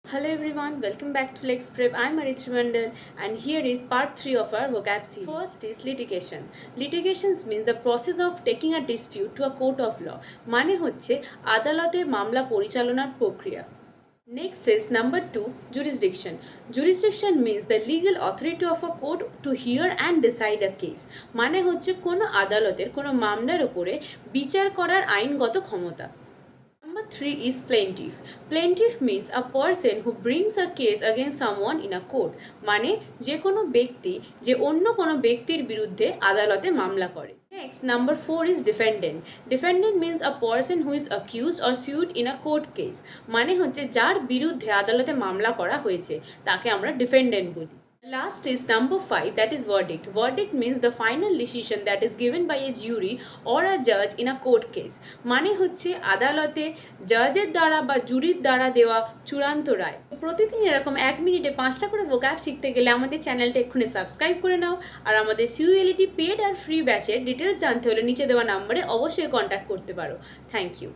Hello everyone, welcome back to Lex Prep. I'm Arithri Mandal and here is part 3 of our vocab series. First is litigation. Litigations means the process of taking a dispute to a court of law. মানে হচ্ছে আদালতে মামলা পরিচালনার প্রক্রিয়া। Next is number 2, jurisdiction. Jurisdiction means the legal authority of a court to hear and decide a case. মানে হচ্ছে কোনো আদালতের কোনো মামলার উপরে বিচার করার আইনগত ক্ষমতা। Number 3 is plaintiff. Plaintiff means a person who brings a case against someone in a court. মানে যে কোনো ব্যক্তি যে অন্য কোনো ব্যক্তির বিরুদ্ধে আদালতে মামলা করে। Next, number 4 is defendant. Defendant means a person who is accused or sued in a court case. মানে হচ্ছে যার বিরুদ্ধে আদালতে মামলা করা হয়েছে তাকে আমরা defendant বলি। Last is number 5, that is verdict. Verdict means the final decision that is given by a jury or a judge in a court case. মানে হচ্ছে আদালতে জাজের দ্বারা বা জুরির দ্বারা দেওয়া চূড়ান্ত রায়। প্রতিদিন এরকম 1 মিনিটে 5টা করে ভোকাব শিখতে গেলে আমাদের চ্যানেলটা এক্ষুনি সাবস্ক্রাইব করে নাও আর আমাদের CULT পেড আর ফ্রি ব্যাচের ডিটেলস জানতে হলে নিচে দেওয়া নম্বরে অবশ্যই কন্ট্যাক্ট করতে পারো। Thank you.